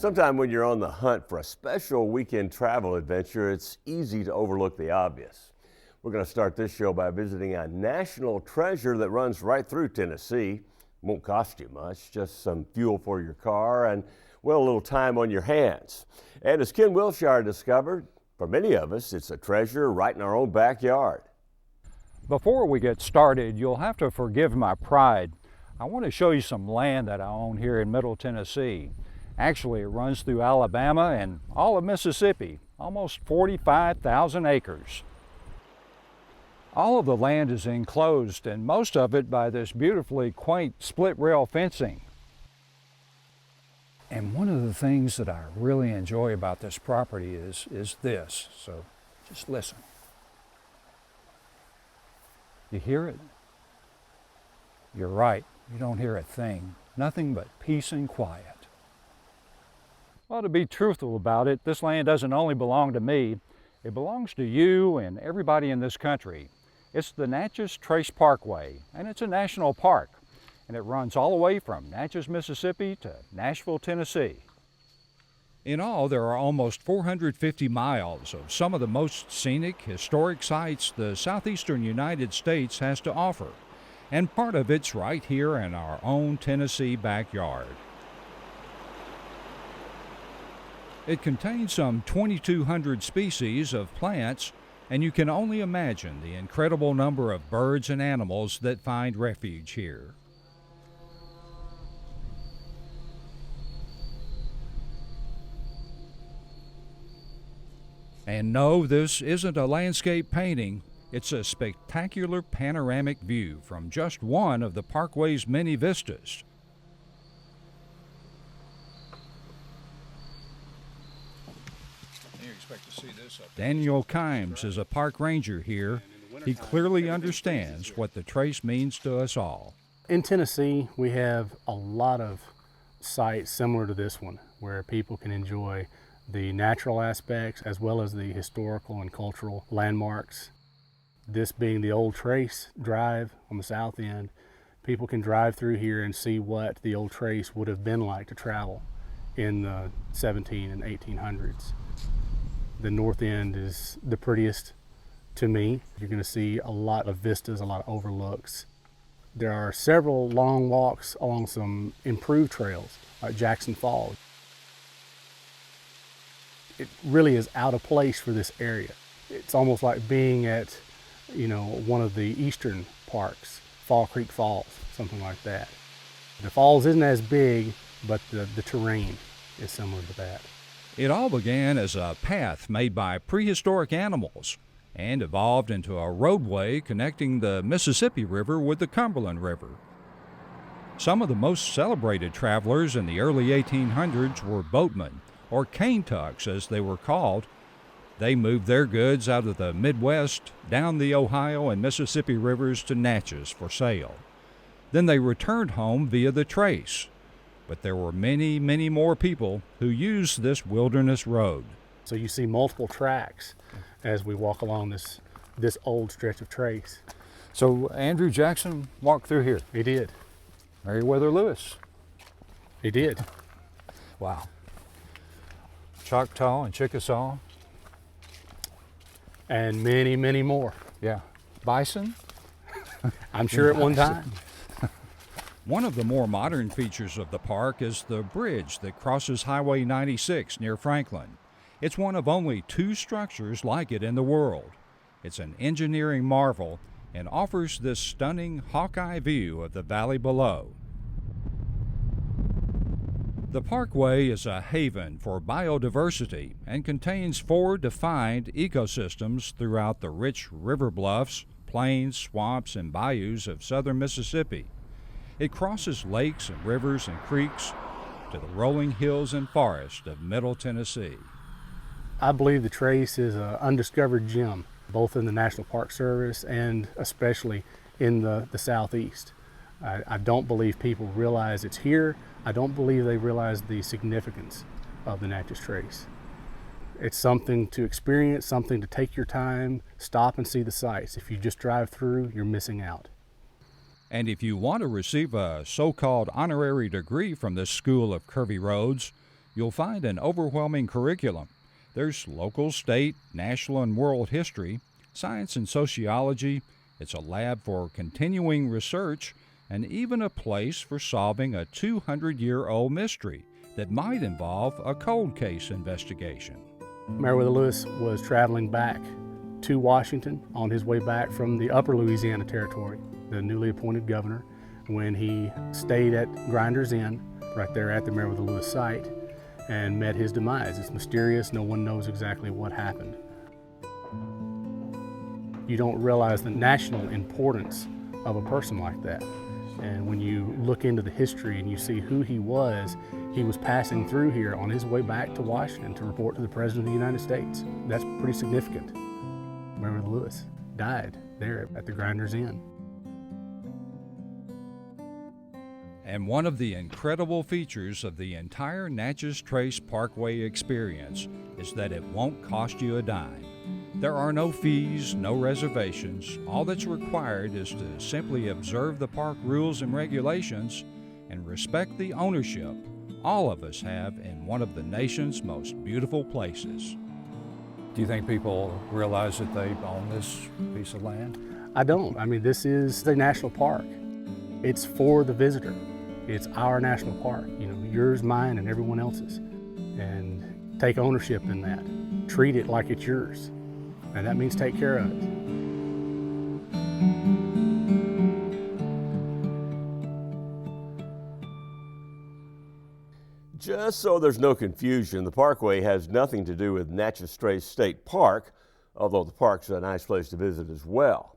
Sometime when you're on the hunt for a special weekend travel adventure, it's easy to overlook the obvious. We're going to start this show by visiting a national treasure that runs right through Tennessee. Won't cost you much, just some fuel for your car and, well, a little time on your hands. And as Ken Wilshire discovered, for many of us, it's a treasure right in our own backyard. Before we get started, you'll have to forgive my pride. I want to show you some land that I own here in Middle Tennessee. Actually, it runs through Alabama and all of Mississippi, almost 45,000 acres. All of the land is enclosed, and most of it by this beautifully quaint split rail fencing. And one of the things that I really enjoy about this property is this, so just listen. You hear it? You're right, you don't hear a thing. Nothing but peace and quiet. Well, to be truthful about it, this land doesn't only belong to me, it belongs to you and everybody in this country. It's the Natchez Trace Parkway, and it's a national park, and it runs all the way from Natchez, Mississippi to Nashville, Tennessee. In all, there are almost 450 miles of some of the most scenic, historic sites the southeastern United States has to offer, and part of it's right here in our own Tennessee backyard. It contains some 2,200 species of plants, and you can only imagine the incredible number of birds and animals that find refuge here. And no, this isn't a landscape painting. It's a spectacular panoramic view from just one of the parkway's many vistas. Daniel Kimes is a park ranger here. He clearly understands what the trace means to us all. In Tennessee, we have a lot of sites similar to this one where people can enjoy the natural aspects as well as the historical and cultural landmarks. This being the old Trace Drive on the south end, people can drive through here and see what the old Trace would have been like to travel in the 17 and 1800s. The north end is the prettiest to me. You're going to see a lot of vistas, a lot of overlooks. There are several long walks along some improved trails like Jackson Falls. It really is out of place for this area. It's almost like being at, one of the eastern parks, Fall Creek Falls, something like that. The falls isn't as big, but the terrain is similar to that. It all began as a path made by prehistoric animals and evolved into a roadway connecting the Mississippi River with the Cumberland River. Some of the most celebrated travelers in the early 1800s were boatmen, or cane tucks as they were called. They moved their goods out of the Midwest down the Ohio and Mississippi rivers to Natchez for sale. Then they returned home via the Trace. But there were many, many more people who used this wilderness road. So you see multiple tracks as we walk along this old stretch of Trace. So Andrew Jackson walked through here. He did. Meriwether Lewis. He did. Wow. Choctaw and Chickasaw. And many, many more. Yeah. Bison? I'm sure at one time. One of the more modern features of the park is the bridge that crosses Highway 96 near Franklin. It's one of only two structures like it in the world. It's an engineering marvel and offers this stunning hawk-eye view of the valley below. The parkway is a haven for biodiversity and contains 4 defined ecosystems throughout the rich river bluffs, plains, swamps, and bayous of southern Mississippi. It crosses lakes and rivers and creeks to the rolling hills and forests of Middle Tennessee. I believe the Trace is an undiscovered gem, both in the National Park Service and especially in the Southeast. I don't believe people realize it's here. I don't believe they realize the significance of the Natchez Trace. It's something to experience, something to take your time, stop and see the sights. If you just drive through, you're missing out. And if you want to receive a so-called honorary degree from this School of Curvy Roads, you'll find an overwhelming curriculum. There's local, state, national, and world history, science and sociology. It's a lab for continuing research, and even a place for solving a 200-year-old mystery that might involve a cold case investigation. Meriwether Lewis was traveling back to Washington on his way back from the Upper Louisiana Territory, the newly appointed governor, when he stayed at Grinders Inn right there at the Meriwether Lewis site and met his demise. It's mysterious. No one knows exactly what happened. You don't realize the national importance of a person like that. And when you look into the history and you see who he was passing through here on his way back to Washington to report to the President of the United States. That's pretty significant. Meriwether Lewis died there at the Grinders Inn. And one of the incredible features of the entire Natchez Trace Parkway experience is that it won't cost you a dime. There are no fees, no reservations. All that's required is to simply observe the park rules and regulations and respect the ownership all of us have in one of the nation's most beautiful places. Do you think people realize that they own this piece of land? I don't. I mean, this is the national park. It's for the visitor. It's our national park, you know, yours, mine, and everyone else's. And take ownership in that. Treat it like it's yours. And that means take care of it. Just so there's no confusion, the Parkway has nothing to do with Natchez Trace State Park, although the park's a nice place to visit as well.